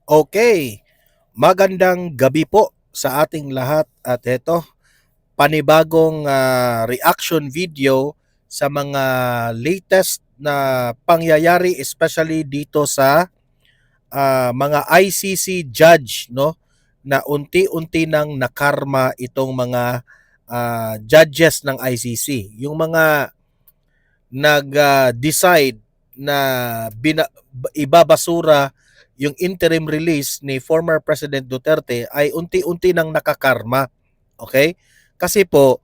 Okay, magandang gabi po sa ating lahat at ito, panibagong reaction video sa mga latest na pangyayari especially dito sa mga ICC judge, no, na unti-unti nang nakarma itong mga judges ng ICC. Yung mga nag-decide na ibabasura yung interim release ni former President Duterte ay unti-unti nang nakakarma. Okay? Kasi po,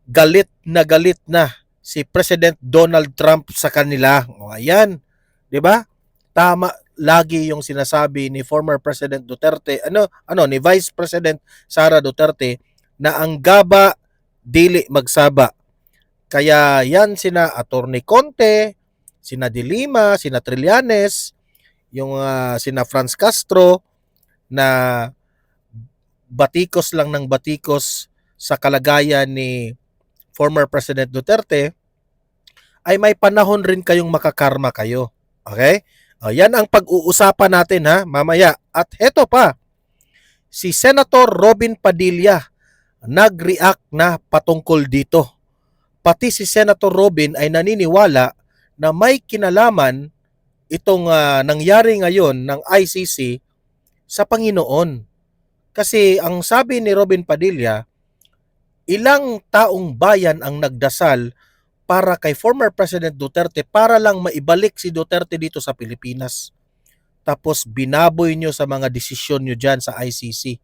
galit na si President Donald Trump sa kanila. O ayan, 'di ba? Tama lagi yung sinasabi ni former President Duterte, ni Vice President Sara Duterte na ang gaba dili magsaba. Kaya yan sina Attorney Conte, sina De Lima, sina Trillanes, yung sina Franz Castro na batikos lang ng batikos sa kalagayan ni former President Duterte, ay may panahon rin kayong makakarma kayo. Okay? O, yan ang pag-uusapan natin ha, mamaya. At heto pa, si Senator Robin Padilla nag-react na patungkol dito. Pati si Senator Robin ay naniniwala na may kinalaman itong nangyari ngayon ng ICC sa Panginoon. Kasi ang sabi ni Robin Padilla, ilang taong bayan ang nagdasal para kay former President Duterte para lang maibalik si Duterte dito sa Pilipinas. Tapos binaboy nyo sa mga desisyon nyo dyan sa ICC.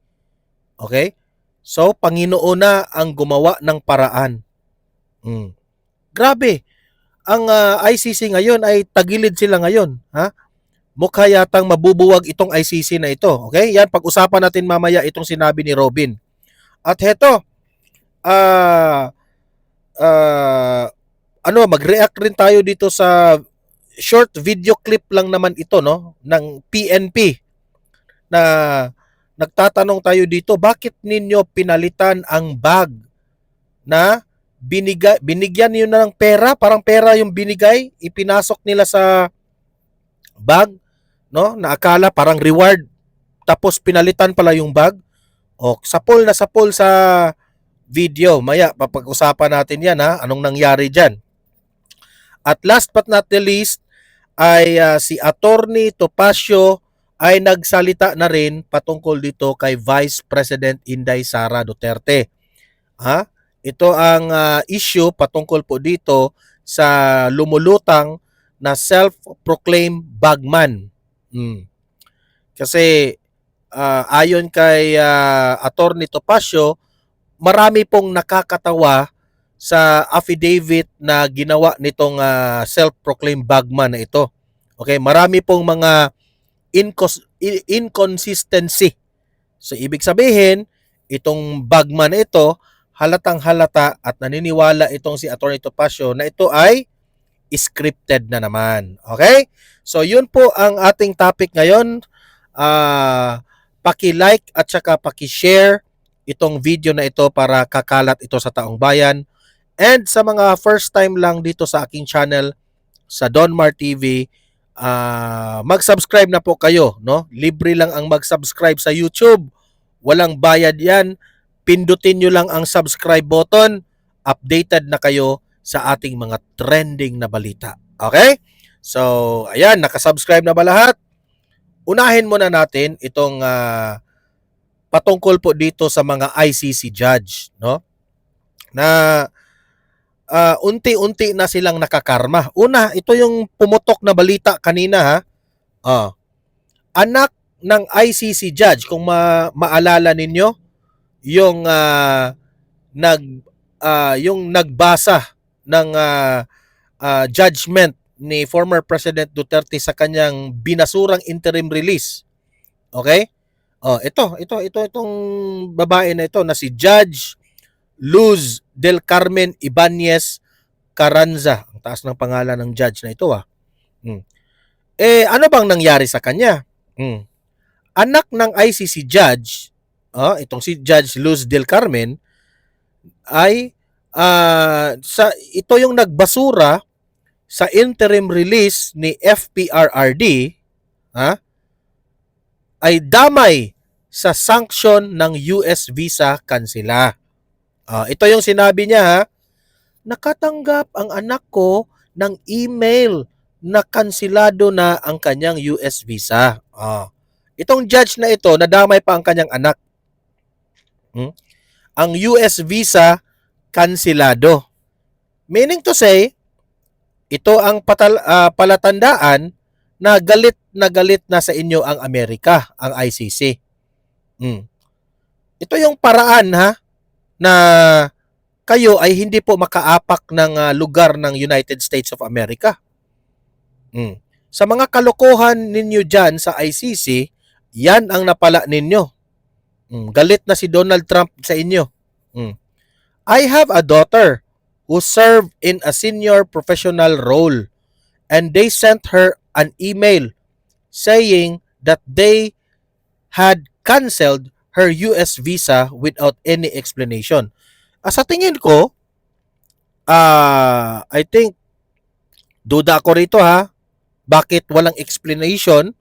Okay? So, Panginoon na ang gumawa ng paraan. Grabe. Ang ICC ngayon ay tagilid sila ngayon. Ha? Mukha yatang mabubuwag itong ICC na ito. Okay? Yan, pag-usapan natin mamaya itong sinabi ni Robin. At heto, mag-react rin tayo dito sa short video clip lang naman ito, no, ng PNP na nagtatanong tayo dito, bakit ninyo pinalitan ang bag na binigyan niyo na ng pera, parang pera yung binigay, ipinasok nila sa bag, no, na akala parang reward, tapos pinalitan pala yung bag. O, sapol sa video. Maya, papag-usapan natin yan ha, anong nangyari dyan. At last but not the least, ay si Attorney Topacio ay nagsalita na rin patungkol dito kay Vice President Inday Sara Duterte. Ha? Ito ang issue patungkol po dito sa lumulutang na self-proclaimed bagman. Kasi ayon kay Attorney Topacio, marami pong nakakatawa sa affidavit na ginawa nitong self-proclaimed bagman na ito. Okay, marami pong mga inconsistency. So ibig sabihin, itong bagman na ito, halatang halata at naniniwala itong si Atty. Topacio na ito ay scripted na naman. Okay? So yun po ang ating topic ngayon. Paki-like at saka paki-share itong video na ito para kakalat ito sa taong bayan. And sa mga first time lang dito sa aking channel, sa Donmar TV, mag-subscribe na po kayo, no? Libre lang ang mag-subscribe sa YouTube. Walang bayad 'yan. Pindutin nyo lang ang subscribe button. Updated na kayo sa ating mga trending na balita. Okay? So, ayan, nakasubscribe na ba lahat? Unahin muna natin itong patungkol po dito sa mga ICC judge, no? Na unti-unti na silang nakakarma. Una, ito yung pumutok na balita kanina ha. Anak ng ICC judge, kung maalala ninyo, yung yung nagbasa ng judgment ni former President Duterte sa kanyang binasurang interim release. Okay? Itong babae na ito na si Judge Luz del Carmen Ibanez Carranza. Ang taas ng pangalan ng judge na ito ano bang nangyari sa kanya? Anak ng ICC judge, itong si Judge Luz del Carmen, ay ito yung nagbasura sa interim release ni FPRRD ay damay sa sanction ng US visa kansila. Ito yung sinabi niya ha, nakatanggap ang anak ko ng email na kansilado na ang kanyang US visa. Itong judge na ito, nadamay pa ang kanyang anak. Ang US visa kansilado. Meaning to say, ito ang palatandaan na galit na sa inyo ang Amerika, ang ICC. Ito yung paraan ha na kayo ay hindi po makaapak ng lugar ng United States of America. Sa mga kalokohan ninyo dyan sa ICC, yan ang napala ninyo. Galit na si Donald Trump sa inyo. I have a daughter who served in a senior professional role and they sent her an email saying that they had canceled her US visa without any explanation. Sa tingin ko, I think, duda ako rito ha, bakit walang explanation?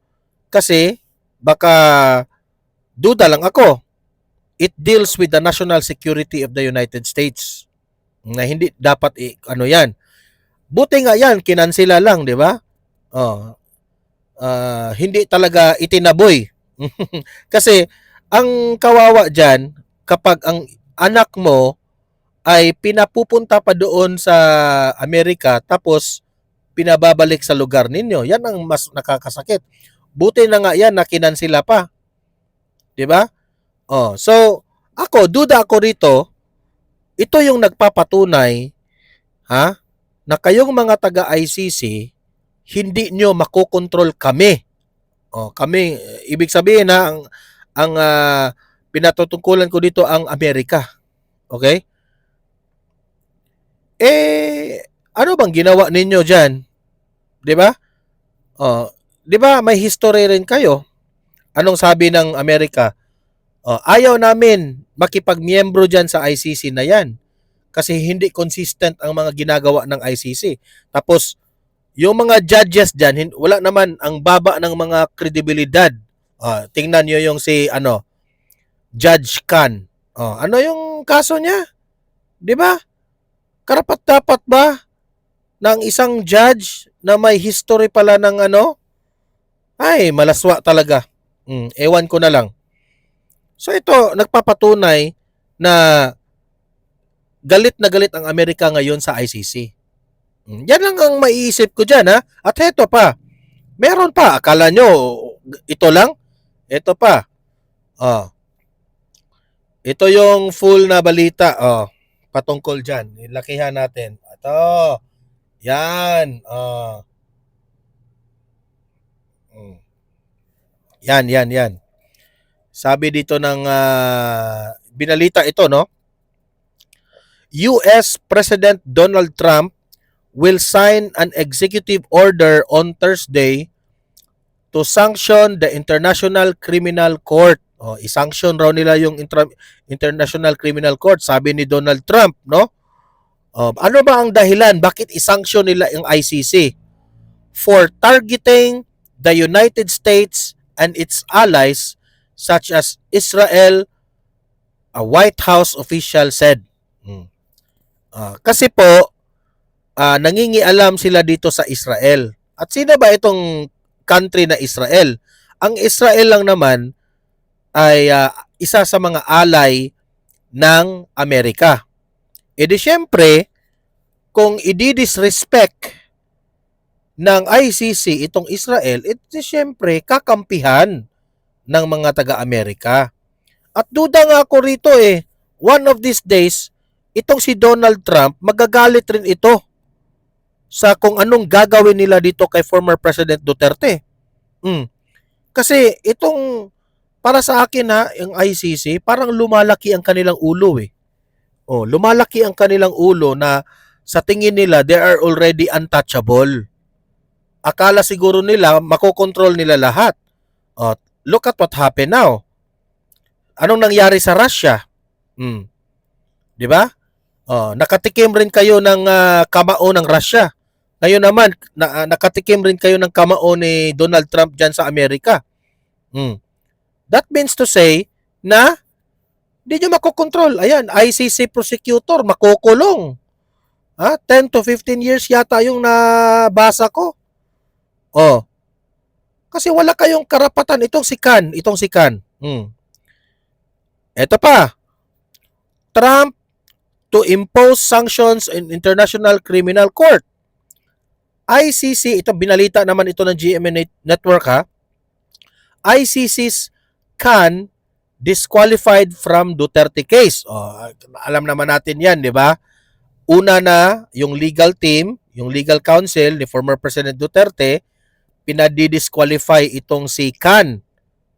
Kasi, baka, duda lang ako. It deals with the national security of the United States. Na hindi dapat, ano yan. Buti nga yan, kinansila lang, di ba? Hindi talaga itinaboy. Kasi, ang kawawa dyan, kapag ang anak mo ay pinapupunta pa doon sa Amerika tapos pinababalik sa lugar ninyo, yan ang mas nakakasakit. Buti na nga yan na kinansila pa. 'Di ba? So duda ako rito, ito yung nagpapatunay na kayong mga taga ICC hindi nyo makokontrol kami. Kami, ibig sabihin ang pinatutungkulan ko dito ang Amerika. Okay? Ano bang ginawa ninyo diyan? 'Di ba? 'Di ba may history rin kayo? Anong sabi ng Amerika? Ayaw namin makipagmiyembro diyan sa ICC na 'yan kasi hindi consistent ang mga ginagawa ng ICC. Tapos yung mga judges diyan, wala naman, ang baba ng mga kredibilidad. Tingnan niyo yung si Judge Khan. Ano yung kaso niya? 'Di ba? Karapat-dapat ba na ang isang judge na may history pala ng ay, malaswa talaga. Ewan ko na lang. So ito, nagpapatunay na galit na galit ang Amerika ngayon sa ICC. Yan lang ang maiisip ko dyan ha. At heto pa, meron pa. Akala nyo, ito lang? Ito pa. Ito yung full na balita. Patungkol dyan. Ilakihan natin. Ito. Yan. Yan. Sabi dito ng binalita ito, no? US President Donald Trump will sign an executive order on Thursday to sanction the International Criminal Court. I-sanction raw nila yung International Criminal Court, sabi ni Donald Trump, no? Ano ba ang dahilan? Bakit i-sanction nila yung ICC? For targeting the United States and its allies such as Israel, a White House official said. Kasi po, nangingialam sila dito sa Israel. At sino ba itong country na Israel? Ang Israel lang naman ay isa sa mga ally ng Amerika. E di syempre, kung i-disrespect ng ICC itong Israel, di syempre kakampihan ng mga taga-Amerika. At duda nga ako rito one of these days, itong si Donald Trump, magagalit rin ito sa kung anong gagawin nila dito kay former President Duterte. Kasi itong, para sa akin yung ICC, parang lumalaki ang kanilang ulo lumalaki ang kanilang ulo na sa tingin nila, they are already untouchable. Akala siguro nila, makokontrol nila lahat. Look at what happened now. Anong nangyari sa Russia? Di ba? Nakatikim rin kayo ng kamao ng Russia. Ngayon naman, nakatikim rin kayo ng kamao ni Donald Trump dyan sa Amerika. That means to say na hindi nyo makokontrol. Ayan, ICC prosecutor, makukulong. 10 to 15 years yata yung nabasa ko. Oh, kasi wala kayong karapatan. Itong si Khan. Ito pa, Trump to impose sanctions in International Criminal Court. ICC, ito binalita naman ito ng GMA Network ICC's Khan disqualified from Duterte case. Alam naman natin yan, di ba? Una na, yung legal team, yung legal counsel ni former President Duterte, pinadi-disqualify itong si Khan,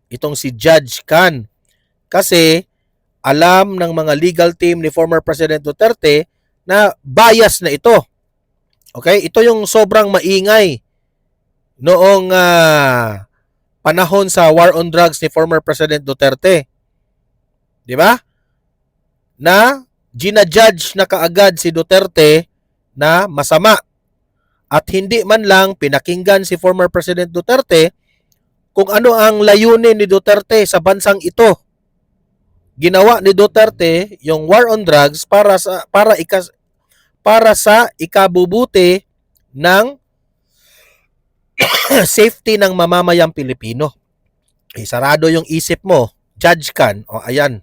itong si Judge Khan. Kasi alam ng mga legal team ni former President Duterte na bias na ito. Okay? Ito yung sobrang maingay noong panahon sa war on drugs ni former President Duterte. Di ba? Na ginajudge na kaagad si Duterte na masama. At hindi man lang pinakinggan si former President Duterte kung ano ang layunin ni Duterte sa bansang ito. Ginawa ni Duterte yung war on drugs para sa ikabubuti ng safety ng mamamayang Pilipino. Sarado yung isip mo, Judge Khan. Ayan.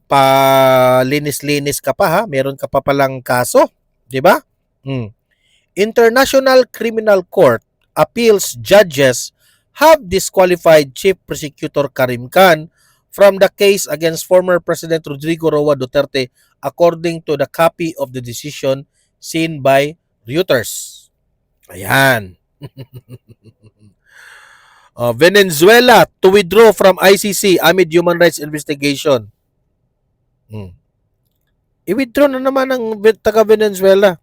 Palinis-linis ka pa meron ka pa palang kaso, 'di ba? International Criminal Court appeals judges have disqualified Chief Prosecutor Karim Khan from the case against former President Rodrigo Roa Duterte according to the copy of the decision seen by Reuters. Ayan. Venezuela to withdraw from ICC amid human rights investigation. I-withdraw na naman ang taga-Venezuela.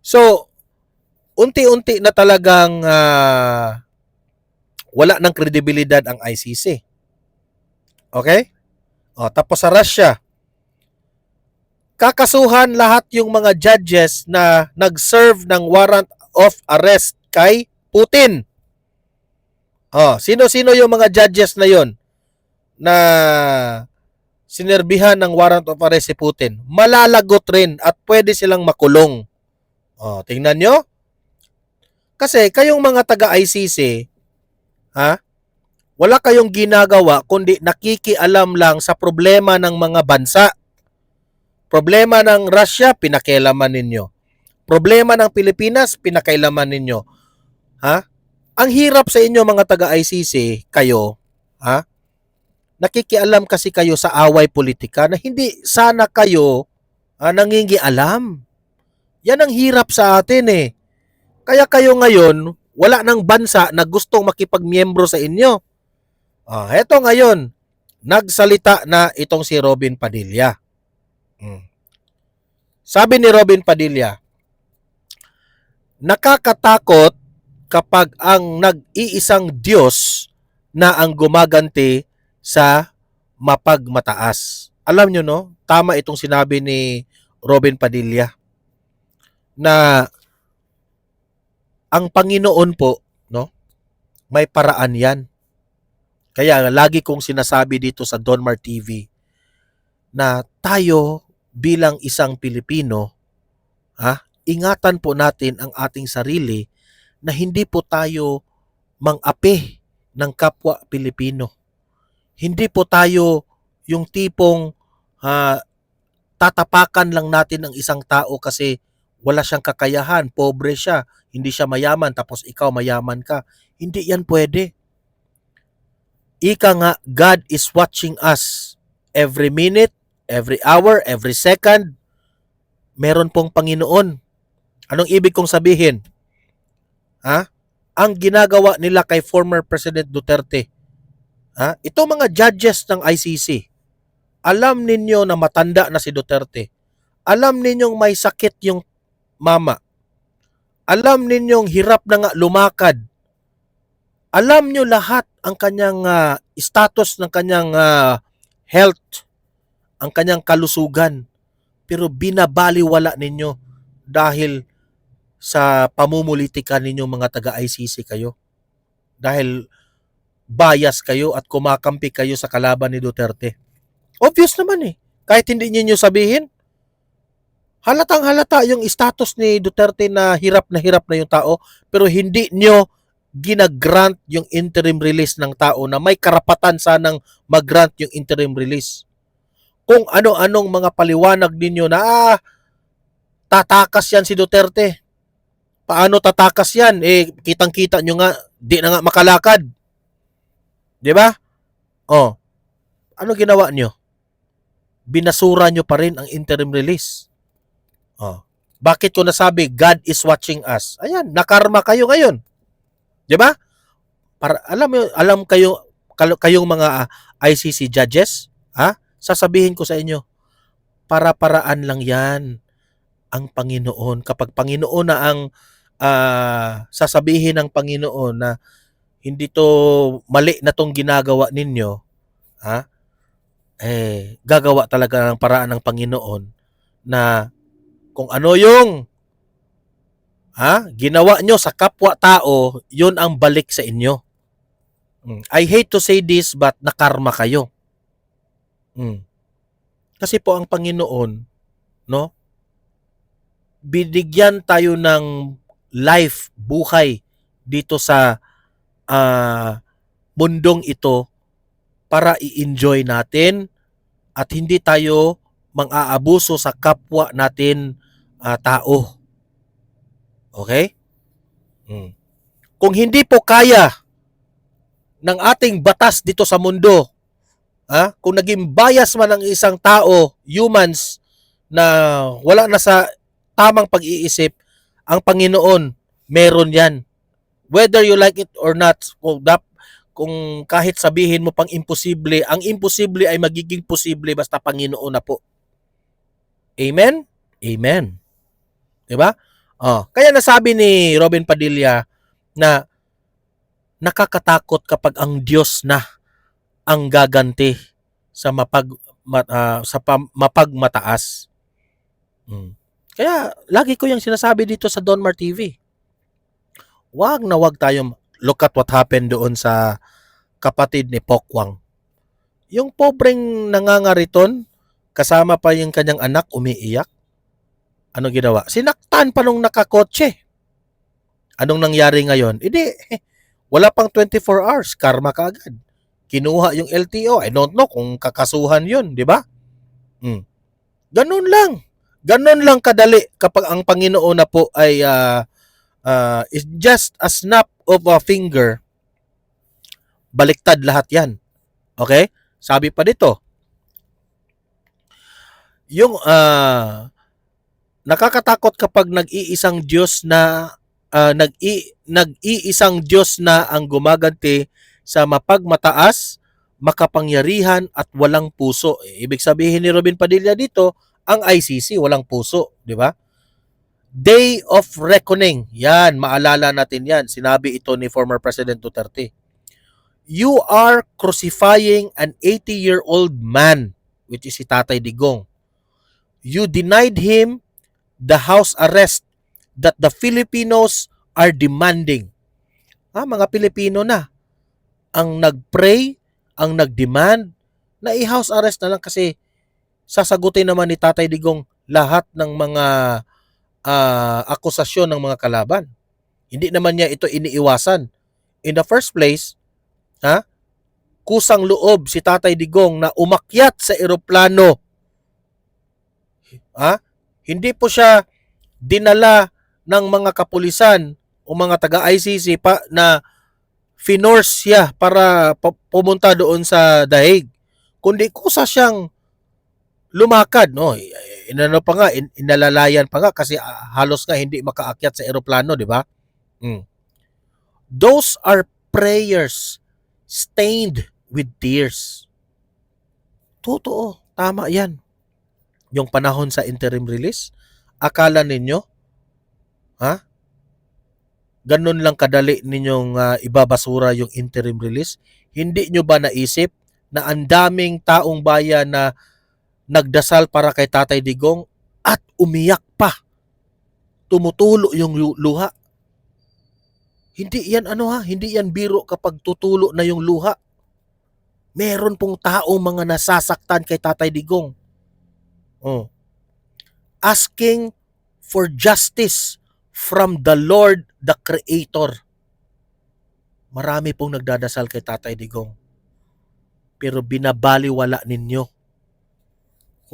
So, unti-unti na talagang wala ng kredibilidad ang ICC. Okay? Tapos sa Russia, kakasuhan lahat yung mga judges na nag-serve ng warrant of arrest kay Putin. Sino-sino yung mga judges na yon na sinerbihan ng warrant of arrest si Putin? Malalagot rin at pwede silang makulong. Tingnan nyo. Kasi kayong mga taga-ICC, wala kayong ginagawa kundi nakikialam lang sa problema ng mga bansa. Problema ng Russia, pinakialaman ninyo. Problema ng Pilipinas, pinakailaman ninyo. Ang hirap sa inyo mga taga-ICC, kayo, nakikialam kasi kayo sa away politika na hindi sana kayo nangingialam. Yan ang hirap sa atin Kaya kayo ngayon, wala nang bansa na gustong makipagmiyembro sa inyo. Heto ngayon, nagsalita na itong si Robin Padilla. Sabi ni Robin Padilla, nakakatakot kapag ang nag-iisang Diyos na ang gumaganti sa mapagmataas. Alam nyo no, tama itong sinabi ni Robin Padilla na ang Panginoon po, no, may paraan yan. Kaya lagi kong sinasabi dito sa Donmar TV na tayo bilang isang Pilipino, ingatan po natin ang ating sarili na hindi po tayo mang-api ng kapwa Pilipino. Hindi po tayo yung tipong tatapakan lang natin ang isang tao kasi wala siyang kakayahan, pobre siya, hindi siya mayaman, tapos ikaw mayaman ka. Hindi yan pwede. Ika nga, God is watching us every minute, every hour, every second. Meron pong Panginoon. Anong ibig kong sabihin? Ang ginagawa nila kay former President Duterte, ito mga judges ng ICC, alam ninyo na matanda na si Duterte. Alam ninyong may sakit yung mama. Alam ninyong hirap na nga lumakad. Alam nyo lahat ang kanyang status ng kanyang health, ang kanyang kalusugan. Pero binabaliwala ninyo dahil sa pamumulitika ninyo mga taga-ICC kayo. Dahil bias kayo at kumakampi kayo sa kalaban ni Duterte. Obvious naman eh. Kahit hindi niyo sabihin, halatang halata yung status ni Duterte na hirap na yung tao, pero hindi nyo ginagrant yung interim release ng tao na may karapatan sanang mag-grant yung interim release. Kung ano-anong mga paliwanag ninyo na tatakas yan si Duterte. Paano tatakas yan? Kitang-kita nyo nga, di na nga makalakad. Di ba? Ano ginawa nyo? Binasura nyo pa rin ang interim release. Bakit ko nasabi God is watching us? Ayan, nakarma kayo ngayon. 'Di ba? Para alam kayong mga ICC judges, sasabihin ko sa inyo, para-paraan lang 'yan ang Panginoon. Kapag Panginoon na ang sasabihin ng Panginoon na hindi to mali na tong ginagawa ninyo, gagawa talaga ng paraan ng Panginoon na kung ano yung ginawa nyo sa kapwa-tao, yun ang balik sa inyo. I hate to say this, but nakarma kayo. Kasi po ang Panginoon, no, binigyan tayo ng life, buhay dito sa mundong ito para i-enjoy natin at hindi tayo mang-aabuso sa kapwa natin tao. Okay? Kung hindi po kaya ng ating batas dito sa mundo, kung naging bias man ang isang tao, humans, na wala na sa tamang pag-iisip, ang Panginoon, meron yan. Whether you like it or not, kung kahit sabihin mo pang imposible, ang imposible ay magiging posible basta Panginoon na po. Amen? Amen. Diba? Kaya nasabi ni Robin Padilla na nakakatakot kapag ang Diyos na ang gaganti sa mapagmataas. Kaya lagi ko yung sinasabi dito sa Donmar TV. Wag na wag tayong look at what happened doon sa kapatid ni Pokwang. Yung pobreng nangangariton, kasama pa yung kanyang anak umiiyak. Ano ginawa? Sinaktan pa nung nakakotse. Anong nangyari ngayon? Wala pang 24 hours, karma ka agad. Kinuha yung LTO. I don't know kung kakasuhan yun, di ba? Ganun lang. Ganun lang kadali kapag ang Panginoon na po ay is just a snap of a finger. Baliktad lahat yan. Okay? Sabi pa dito, yung nakakatakot kapag nag-iisang Diyos na nag-iisang Diyos na ang gumaganti sa mapagmataas, makapangyarihan at walang puso. Ibig sabihin ni Robin Padilla dito, ang ICC walang puso, di ba? Day of reckoning. Yan, maalala natin yan. Sinabi ito ni former President Duterte. You are crucifying an 80-year-old man, which is si Tatay Digong. You denied him the house arrest that the Filipinos are demanding. Mga Pilipino na ang nag-pray, ang nag-demand na i-house arrest na lang kasi sasagutin naman ni Tatay Digong lahat ng mga akusasyon ng mga kalaban. Hindi naman niya ito iniiwasan. In the first place, kusang loob si Tatay Digong na umakyat sa eroplano. Hindi po siya dinala ng mga kapulisan o mga taga-ICC pa na finorce siya para pumunta doon sa daig. Kundi kusa siyang lumakad, no? Inano pa nga, inalalayan pa nga kasi halos nga hindi makaakyat sa eroplano, di ba? Those are prayers stained with tears. Totoo, tama yan. Yung panahon sa interim release, akala ninyo, ganun lang kadali ninyong ibabasura yung interim release? Hindi nyo ba naisip na ang daming taong bayan na nagdasal para kay Tatay Digong at umiyak pa? Tumutulo yung luha. Hindi yan hindi yan biro kapag tutulo na yung luha. Meron pong taong mga nasasaktan kay Tatay Digong. Oh. Asking for justice from the Lord, the Creator. Marami pong nagdadasal kay Tatay Digong. Pero binabaliwala ninyo.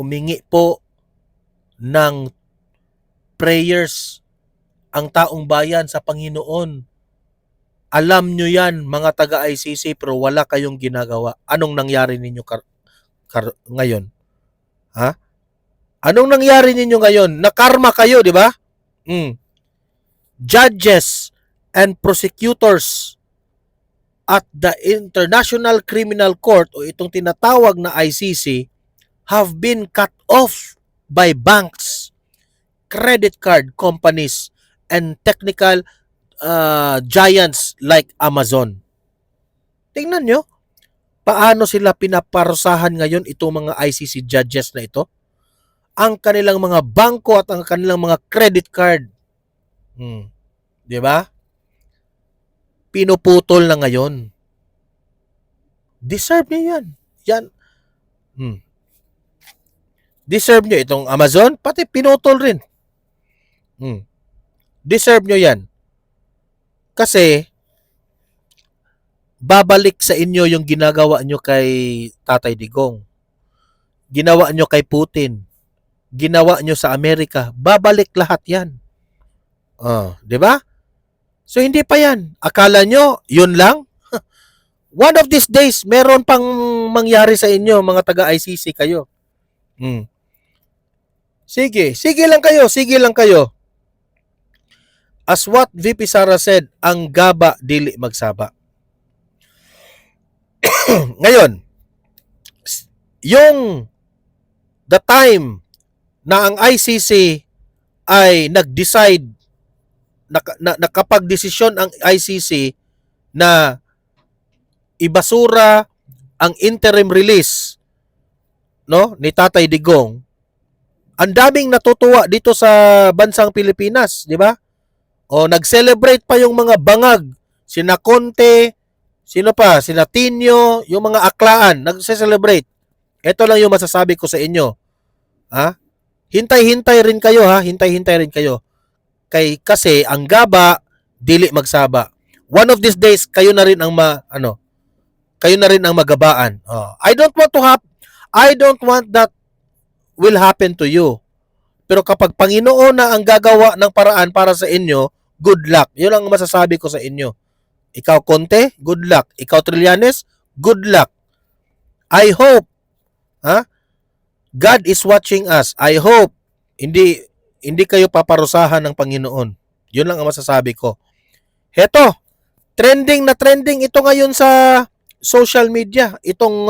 Humingi po ng prayers ang taong bayan sa Panginoon. Alam nyo yan, mga taga-ICC, pero wala kayong ginagawa. Anong nangyari ninyo ngayon? Ha? Anong nangyari ninyo ngayon? Nakarma kayo, di ba? Judges and prosecutors at the International Criminal Court o itong tinatawag na ICC have been cut off by banks, credit card companies, and technical giants like Amazon. Tingnan nyo, paano sila pinaparusahan ngayon itong mga ICC judges na ito? Ang kanilang mga bangko at ang kanilang mga credit card. Di ba? Pinuputol na ngayon. Deserve nyo yan. Yan. Deserve nyo itong Amazon, pati pinutol rin. Deserve nyo yan. Kasi, babalik sa inyo yung ginagawa nyo kay Tatay Digong. Ginawa nyo kay Putin. Ginawa nyo sa Amerika. Babalik lahat yan. Di ba? So, hindi pa yan. Akala nyo, yun lang? One of these days, meron pang mangyari sa inyo, mga taga-ICC kayo. Sige lang kayo. As what VP Sara said, ang gaba dili magsaba. Ngayon, yung the time na ang ICC ay nag-decide, nakapag-desisyon ang ICC na ibasura ang interim release ni Tatay Digong, ang daming natutuwa dito sa bansang Pilipinas, di ba? Nag-celebrate pa yung mga bangag, sina Conte, sino pa, sina Tinio, yung mga aklaan, nag-celebrate. Ito lang yung masasabi ko sa inyo. Hintay-hintay rin kayo hintay-hintay rin kayo. Kasi ang gaba dili magsaba. One of these days kayo na rin ang kayo na rin ang magabaan. I don't want that will happen to you. Pero kapag Panginoon na ang gagawa ng paraan para sa inyo, good luck. Yun ang masasabi ko sa inyo. Ikaw Conte, good luck. Ikaw Trillanes, good luck. I hope God is watching us. I hope hindi kayo paparusahan ng Panginoon. Yun lang ang masasabi ko. Heto, trending na trending ito ngayon sa social media. Itong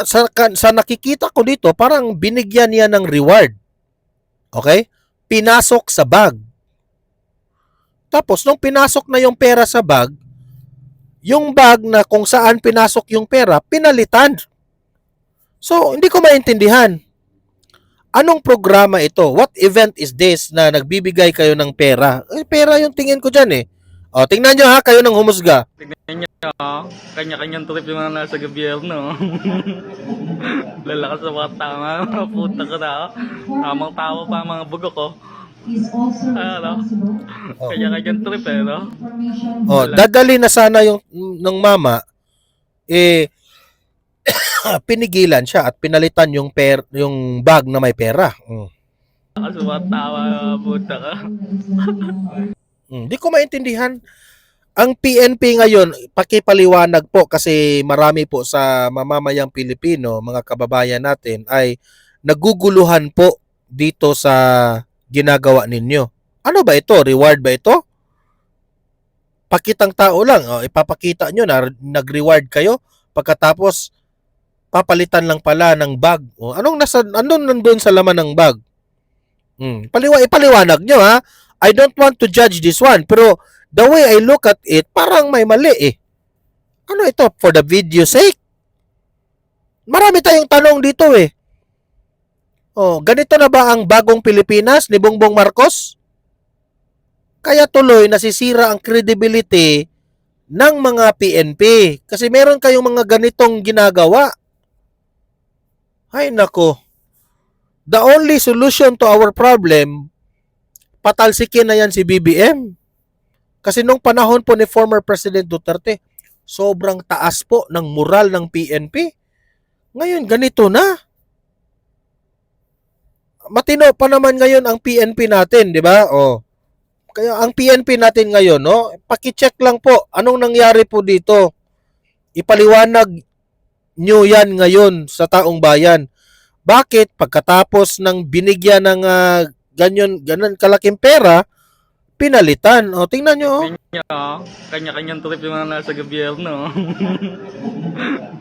sa nakikita ko dito, parang binigyan niya ng reward. Okay? Pinasok sa bag. Tapos, nung pinasok na yung pera sa bag, yung bag na kung saan pinasok yung pera, pinalitan. So, hindi ko maintindihan. Anong programa ito? What event is this na nagbibigay kayo ng pera? Pera yung tingin ko dyan eh. Tingnan nyo kayo nang humusga. Tingnan nyo, kanya-kanyang trip yung mga nasa gobyerno. Lalakas sa mga tama, puta ka na. Tamang tao pa mga bugo ko. Kanya-kanyang trip no? Dadali na sana yung ng mama, pinigilan siya at pinalitan yung bag na may pera. Kasumatawa, puta ka. Hindi ko maintindihan. Ang PNP ngayon, pakipaliwanag po kasi marami po sa mamamayang Pilipino, mga kababayan natin, ay naguguluhan po dito sa ginagawa ninyo. Ano ba ito? Reward ba ito? Pakitang tao lang. Ipapakita nyo na nag-reward kayo pagkatapos papalitan lang pala ng bag. Anong nandun sa laman ng bag? Ipaliwanag nyo I don't want to judge this one, pero the way I look at it, parang may mali eh. Ano ito? For the video sake? Marami tayong tanong dito eh. Ganito na ba ang bagong Pilipinas ni Bongbong Marcos? Kaya tuloy nasisira ang credibility ng mga PNP. Kasi meron kayong mga ganitong ginagawa. Ay nako. The only solution to our problem, patalsikin na yan si BBM. Kasi nung panahon po ni former President Duterte, sobrang taas po ng moral ng PNP. Ngayon, ganito na. Matino pa naman ngayon ang PNP natin, di ba? Oh. Kaya ang PNP natin ngayon, no, paki-check lang po anong nangyari po dito. Ipaliwanag nyo yan ngayon sa taong bayan. Bakit pagkatapos ng binigyan ng ganyan kalaking pera, pinalitan? O, tingnan nyo. Kanya-kanyang trip yung mga nasa gobyerno.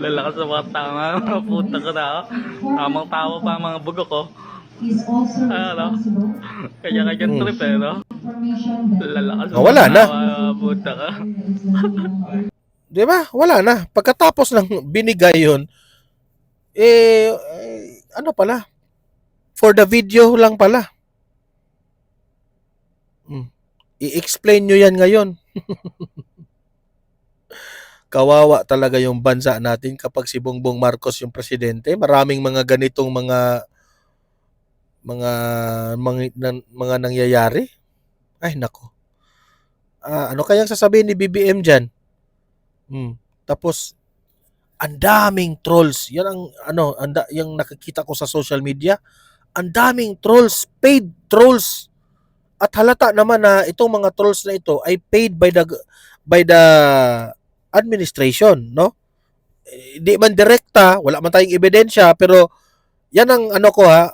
Lalakas sa mga tama, puta ka na. Tamang tao pa ang mga bugok ko. Ano? Kanya-kanyang trip no? Lalakas sa Wala na. Puta ka. Di ba? Wala na. Pagkatapos ng binigay yun, ano pala? For the video lang pala. I-explain nyo yan ngayon. Kawawa talaga yung bansa natin kapag si Bongbong Marcos yung presidente. Maraming mga ganitong mga nangyayari. Ay nako. Ano kayang sasabihin ni BBM dyan? Tapos ang daming trolls. Yan ang yung nakikita ko sa social media. Ang daming trolls, paid trolls. At halata naman na itong mga trolls na ito ay paid by the administration, no? Di man direkta, wala man tayong ebidensya, pero yan ang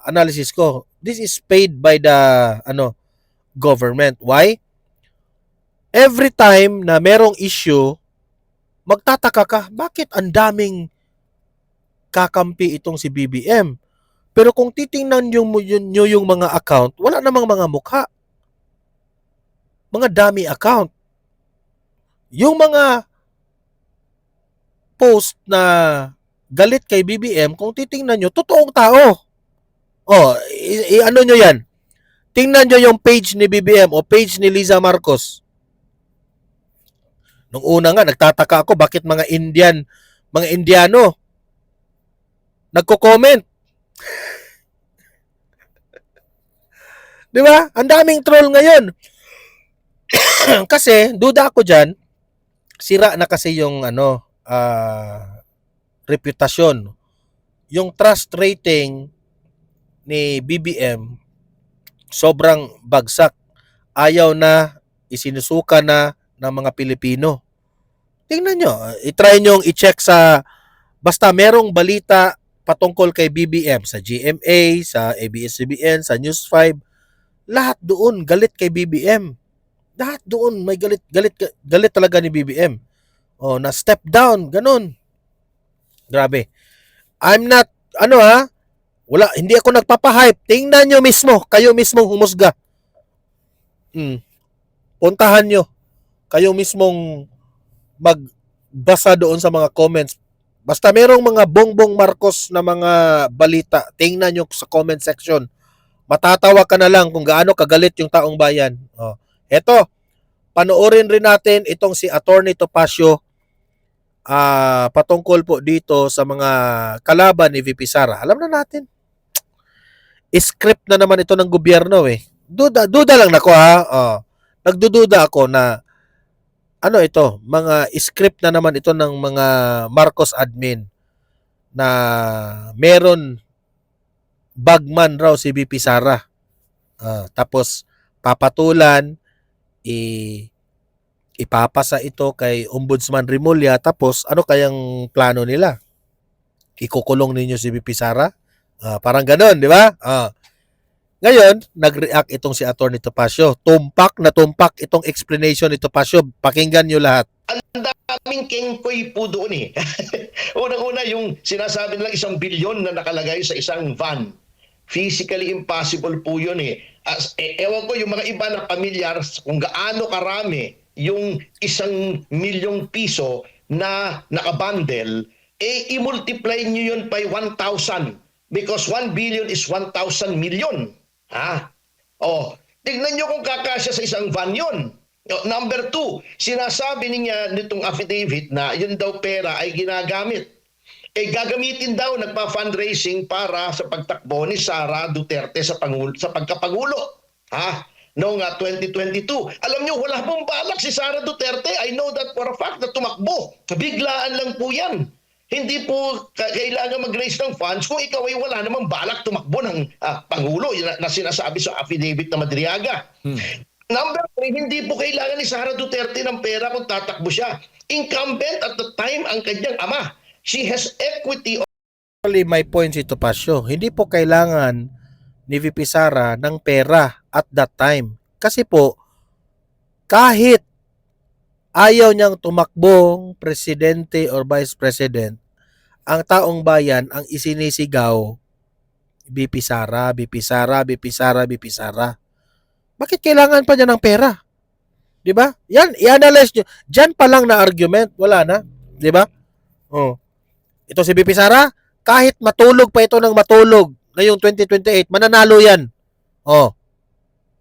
analysis ko. This is paid by the government. Why? Every time na merong issue, magtataka ka, bakit ang daming kakampi itong si BBM? Pero kung titingnan nyo yung mga account, wala namang mga mukha. Mga dummy account. Yung mga post na galit kay BBM, kung titingnan nyo, totoong tao. Ano nyo yan? Tingnan nyo yung page ni BBM o page ni Liza Marcos. Nung una nga, nagtataka ako bakit mga Indiano nagko-comment. Di ba? Ang daming troll ngayon. Kasi, duda ako dyan, sira na kasi yung reputasyon. Yung trust rating ni BBM sobrang bagsak. Ayaw na, isinusuka na ng mga Pilipino. Tingnan nyo, itry nyo i-check basta merong balita patungkol kay BBM sa GMA, sa ABS-CBN, sa News 5, lahat doon galit kay BBM. Lahat doon may galit talaga ni BBM. Na step down, ganun. Grabe. I'm not, hindi ako nagpapahype. Tingnan nyo mismo, kayo mismong humusga. Puntahan nyo. Kayo mismong magbasa doon sa mga comments. Basta merong mga Bongbong Marcos na mga balita, tingnan nyo sa comment section. Matatawa ka na lang kung gaano kagalit yung taong bayan. Eto, panoorin rin natin itong si Attorney Topacio patungkol po dito sa mga kalaban ni VP Sara. Alam na natin. Script na naman ito ng gobyerno eh. Duda lang nako nagdududa ako na mga script na naman ito ng mga Marcos admin na meron bagman raw si VP Sara. Tapos papatulan, ipapasa ito kay Ombudsman Rimulya, tapos ano kayang plano nila? Ikukulong ninyo si VP Sara? Parang ganoon, di ba? Ngayon, nag-react itong si Attorney Topacio. Tumpak na tumpak itong explanation ni Topacio. Pakinggan nyo lahat. Ang daming kengkoy po doon eh. Unang-una yung sinasabi nilang 1 bilyon na nakalagay sa isang van. Physically impossible po yun eh. Ewan ko yung mga iba na pamilyar kung gaano karami yung 1 milyong piso na nakabundle, i-multiply nyo yun by 1,000 because 1 billion is 1,000 million. Tignan nyo kung kakasya sa isang van yun. Number two, sinasabi niya nitong affidavit na yun daw pera ay ginagamit. Gagamitin daw, nagpa-fundraising para sa pagtakbo ni Sara Duterte sa pagkapangulo. Noong 2022. Alam nyo, wala pong balak si Sara Duterte. I know that for a fact na tumakbo. Biglaan lang po yan. Hindi po kailangan mag-raise ng funds kung ikaw ay wala namang balak tumakbo ng Pangulo na sinasabi sa affidavit na Madriaga. Number three, hindi po kailangan ni Sara Duterte ng pera kung tatakbo siya. Incumbent at the time ang kanyang ama. She has equity. Actually, my point si Topacio, hindi po kailangan ni VP Sara ng pera at that time. Kasi po, kahit ayaw niyang tumakbong presidente or vice president, ang taong bayan ang isinisigaw, VP Sara, VP Sara, VP Sara, VP Sara. Bakit kailangan pa niya ng pera? 'Di ba? Yan, i-analyze niyo. Diyan pa lang na argument, wala na, 'di ba? Oh. Ito si VP Sara, kahit matulog pa ito ng matulog ngayong 2028, mananalo 'yan. Oh.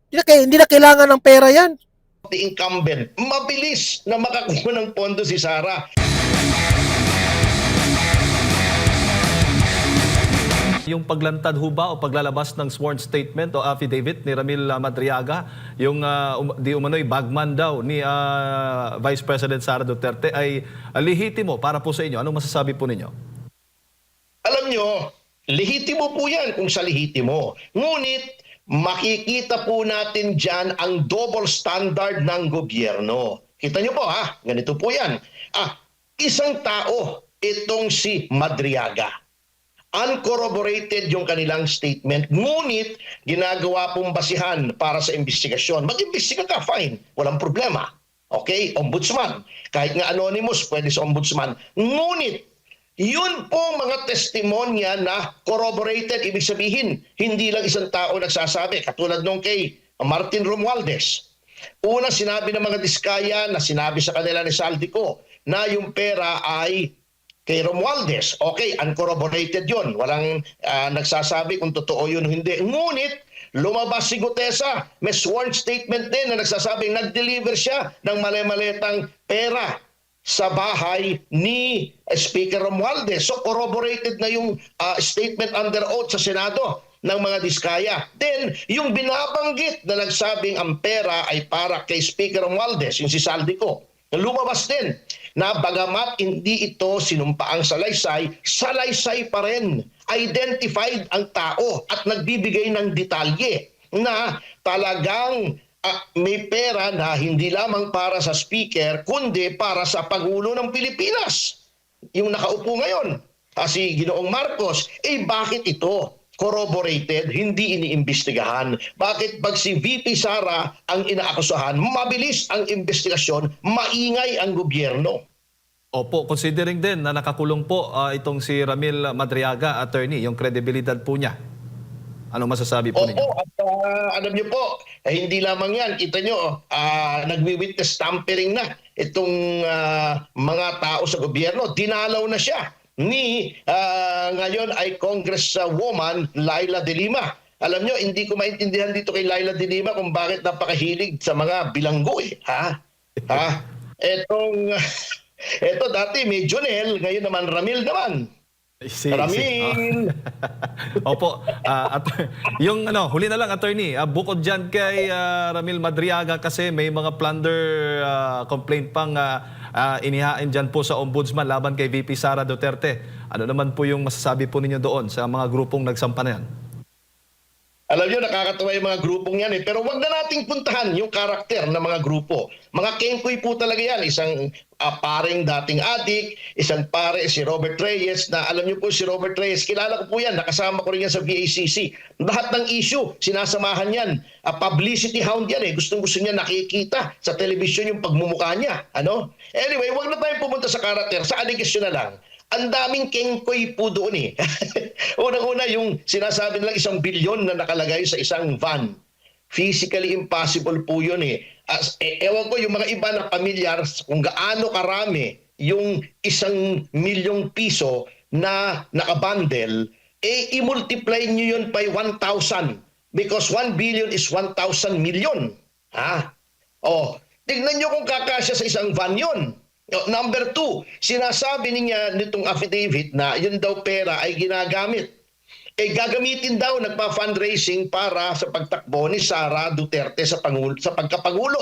Hindi na kailangan ng pera 'yan. The incumbent, mabilis na makakuha ng pondo si Sara. Yung paglantad ho ba o paglalabas ng sworn statement o affidavit ni Ramil Madriaga, yung di umano'y bagman daw ni Vice President Sara Duterte ay lehitimo para po sa inyo. Anong masasabi po ninyo? Alam nyo, lehitimo po yan kung sa lehitimo. Ngunit, makikita po natin dyan ang double standard ng gobyerno. Kita nyo po ganito po yan. Isang tao, itong si Madriaga. Uncorroborated yung kanilang statement, ngunit ginagawa pong basihan para sa investigasyon. Mag-imbestiga ka, fine. Walang problema. Okay? Ombudsman. Kahit nga anonymous, pwede sa ombudsman. Ngunit, yun pong mga testimonya na corroborated, ibig sabihin, hindi lang isang tao nagsasabi. Katulad nung kay Martin Romualdez. Una, sinabi ng mga diskaya na sinabi sa kanila ni Saldico na yung pera ay kay Romualdez. Okay, uncorroborated yun. Walang nagsasabi kung totoo yun o hindi. Ngunit, lumabas si Gutesa. May sworn statement din na nagsasabing nag-deliver siya ng mali-malitang pera sa bahay ni Speaker Romualdez. So, corroborated na yung statement under oath sa Senado ng mga diskaya. Then, yung binabanggit na nagsabing ang pera ay para kay Speaker Romualdez, yung si Saldico. Lumabas din na bagamat hindi ito sinumpaang salaysay pa rin. Identified ang tao at nagbibigay ng detalye na talagang may pera na hindi lamang para sa speaker, kundi para sa Pangulo ng Pilipinas. Yung nakaupo ngayon, si Ginoong Marcos, bakit ito? Corroborated, hindi iniimbestigahan. Bakit pag si VP Sara ang inaakusahan, mabilis ang investigasyon, maingay ang gobyerno? Opo, considering din na nakakulong po itong si Ramil Madriaga, attorney, yung credibilidad po niya. Anong masasabi po ninyo? Opo, at alam niyo po, hindi lamang yan. Kita nyo, nagwi-witness tampering na itong mga tao sa gobyerno. Dinalaw na siya ni ngayon ay Congresswoman Laila De Lima. Alam nyo, hindi ko maintindihan dito kay Laila De Lima kung bakit napakahilig sa mga bilanggo Eto dati may Jonel, ngayon naman Ramil naman. Ramil. Opo, yung huli na lang, attorney, bukod dyan kay Ramil Madriaga kasi may mga plunder complaint pang inihain dyan po sa ombudsman laban kay VP Sara Duterte. Ano naman po yung masasabi po ninyo doon sa mga grupong nagsampa na yan? Alam nyo, nakakatawa yung mga grupong yan pero wag na nating puntahan yung karakter ng mga grupo. Mga kengkoy po talaga yan. Isang paring dating adik, isang pare si Robert Reyes na alam nyo po si Robert Reyes, kilala ko po yan, nakasama ko rin yan sa VACC. Lahat ng issue, sinasamahan yan. Publicity hound yan Gustong-gusto niya nakikita sa television yung pagmumukha niya. Anyway, wag na tayong pumunta sa karakter, sa allegation na lang. Ang daming kengkoy po doon Unang-una yung sinasabi nilang 1 bilyon na nakalagay sa isang van. Physically impossible po yun ewan ko yung mga iba na pamilyar kung gaano karami yung 1 milyong piso na nakabundle, i-multiply nyo yun by 1,000 because 1 billion is 1,000 million. Ha? Oh, tignan nyo kung kakasya sa isang van yun. Number 2, sinasabi niya nitong affidavit na yun daw pera ay ginagamit. Gagamitin daw, nagpa-fundraising para sa pagtakbo ni Sara Duterte sa pagkapangulo.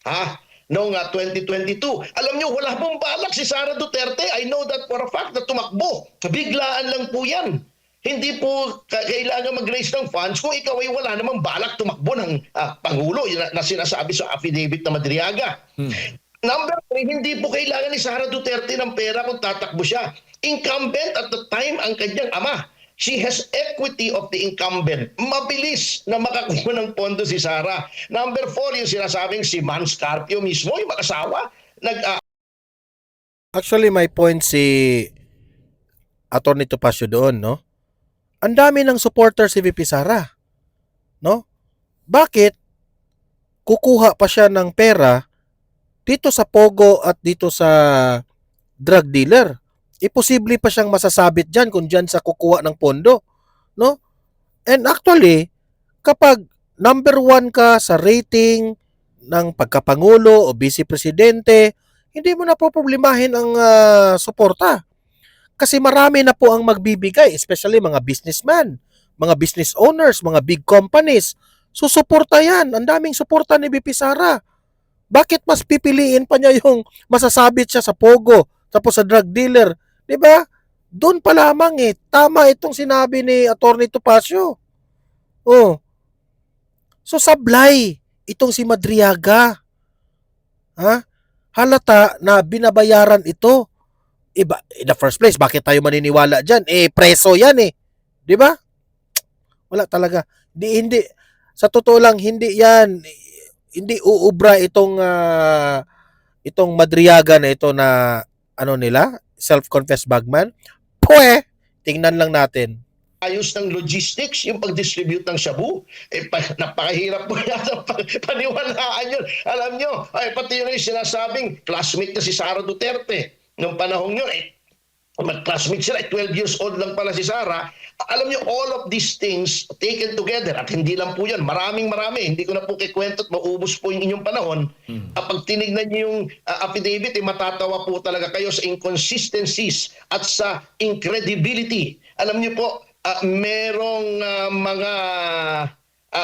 Ha? Noong 2022. Alam nyo, wala pong balak si Sara Duterte. I know that for a fact na tumakbo. Biglaan lang po yan. Hindi po kailangan mag-raise ng funds kung ikaw ay wala namang balak tumakbo ng Pangulo na sinasabi sa affidavit na Madriaga. Number 3, hindi po kailangan ni Sara Duterte ng pera kung tatakbo siya. Incumbent at the time ang kanyang ama. She has equity of the incumbent. Mabilis na makakuha ng pondo si Sara. Number 4, yung sinasabing si Man Scarpio mismo, yung mag-asawa, Actually, may point si Atty. Topacio doon, no? Ang dami ng supporter si VP Sara, no? Bakit kukuha pa siya ng pera dito sa Pogo at dito sa drug dealer? Imposible pa siyang masasabit dyan kung dyan sa kukuha ng pondo, no? And actually, kapag number 1 ka sa rating ng pagkapangulo o vice presidente, hindi mo na po problemahin ang suporta. Kasi marami na po ang magbibigay, especially mga businessman, mga business owners, mga big companies. Susuporta yan. Ang daming suporta ni VP Sara. Bakit mas pipiliin pa niya yung masasabit siya sa Pogo, tapos sa drug dealer? Diba? Doon pa lamang tama itong sinabi ni Atty. Topacio. Oh. So sablay itong si Madriaga. Ha? Halata na binabayaran ito. Iba, in the first place, bakit tayo maniniwala dyan? Preso yan Diba? Wala talaga. Hindi. Sa totoo lang, hindi yan. Hindi uubra itong Madriaga na ito na nila, self-confessed bagman. Tingnan lang natin. ayos ng logistics, yung pag-distribute ng shabu. Napakahirap po yan paniwalaan yun. Alam nyo, pati yung sinasabing classmate na si Sara Duterte. Nung panahon yun, mag-classmate sila, 12 years old lang pala si Sara. Alam nyo, all of these things taken together, at hindi lang po yan, maraming, hindi ko na po kikwento at maubos po yung inyong panahon. Pag tinignan nyo yung affidavit, matatawa po talaga kayo sa inconsistencies at sa incredibility. Alam nyo po,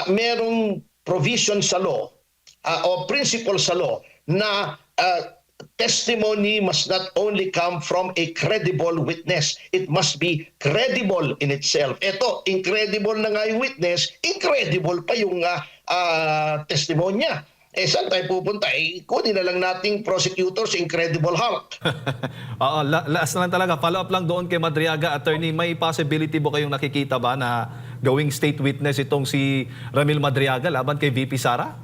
merong provision sa law o principle sa law na testimony must not only come from a credible witness. It must be credible in itself. Ito, incredible na nga yung witness, incredible pa yung testimonya. Saan tayo pupunta? Kunin na lang nating prosecutor sa Incredible Hulk. Oo, last na lang talaga. Follow up lang doon kay Madriaga. Attorney, may possibility ba kayong nakikita ba na gawing state witness itong si Ramil Madriaga laban kay VP Sara?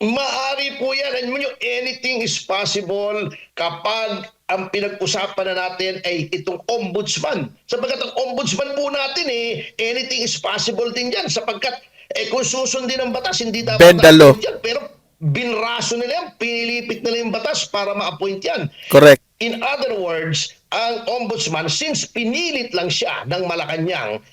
Maari po yan. Anything is possible kapag ang pinag-usapan na natin ay itong ombudsman. Sapagkat ang ombudsman po natin anything is possible din yan. Sapagkat kung susundin ang batas, hindi dapat Bendalo. na-appoint yan. Pero binraso nila yan, pinilipit nila yung batas para ma-appoint yan. Correct. In other words, ang ombudsman, since pinilit lang siya ng Malacanang,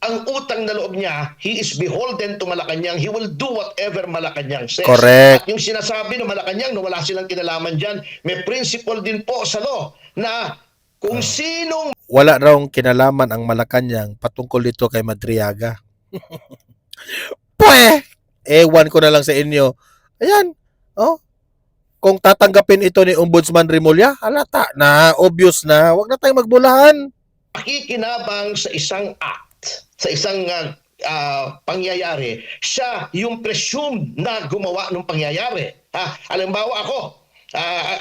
ang utang na loob niya, he is beholden to Malacanang. He will do whatever Malacanang says. Correct. At yung sinasabi ng Malacanang na wala silang kinalaman dyan, may principle din po sa law na kung sinong Wala raw kinalaman ang Malacanang patungkol dito kay Madriaga. Ewan ko na lang sa inyo. Ayan. Kung tatanggapin ito ni Ombudsman Rimulya, halata na, obvious na, wag na tayong magbulahan. makikinabang sa isang act, sa isang pangyayari, siya yung presumed na gumawa ng pangyayari. Halimbawa ako,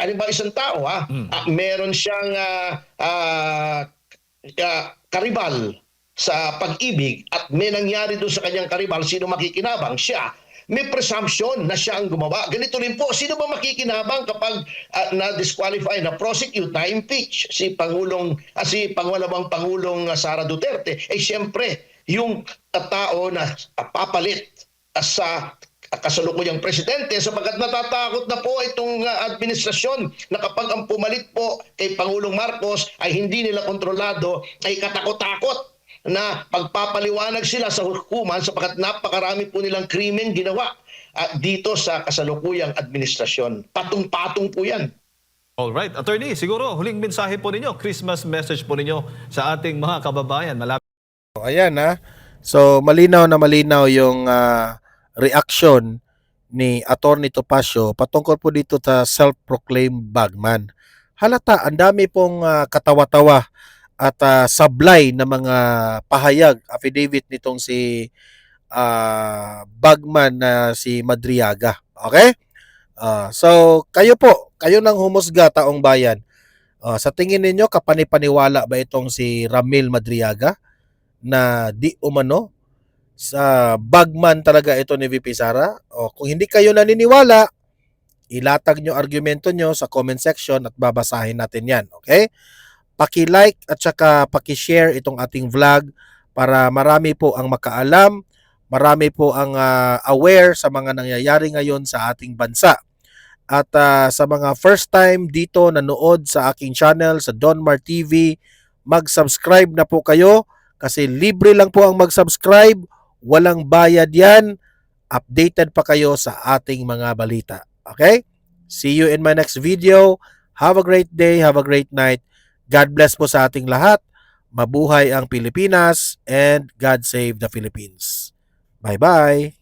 halimbawa isang tao, meron siyang karibal sa pag-ibig at may nangyari doon sa kanyang karibal, sino makikinabang? Siya. May presumption na siya ang gumawa. Ganito rin po, sino ba makikinabang kapag na-disqualify, na-prosecute, na-impeach si pangwalawang Pangulong Sara Duterte? Siyempre, yung tao na papalit sa kasalukuyang presidente sapagkat natatakot na po itong administrasyon na kapag ang pumalit po kay Pangulong Marcos ay hindi nila kontrolado, ay katakot-takot na pagpapaliwanag sila sa hukuman sapagkat napakarami po nilang krimen ginawa dito sa kasalukuyang administrasyon. Patong-patong po yan. Alright, attorney, siguro huling mensahe po ninyo, Christmas message po ninyo sa ating mga kababayan. Malapit. Ayan So malinaw na malinaw yung reaction ni Attorney Topacio patungkol po dito sa self-proclaimed bagman. Halata, ang dami pong katawa-tawa at sablay na mga pahayag, affidavit nitong si bagman na si Madriaga. Okay? So kayo nang humusga, taong bayan. Sa tingin ninyo, kapanipaniwala ba itong si Ramil Madriaga na di umano sa bagman talaga ito ni VP Sara? O kung hindi kayo naniniwala, ilatag nyo argumento nyo sa comment section at babasahin natin yan. Okay? Paki-like at saka paki-share itong ating vlog para marami po ang makaalam, marami po ang aware sa mga nangyayari ngayon sa ating bansa. At sa mga first time dito nanood sa aking channel sa Donmar TV, mag-subscribe na po kayo kasi libre lang po ang mag-subscribe, walang bayad yan, updated pa kayo sa ating mga balita. Okay? See you in my next video. Have a great day, have a great night. God bless po sa ating lahat. Mabuhay ang Pilipinas and God save the Philippines. Bye-bye!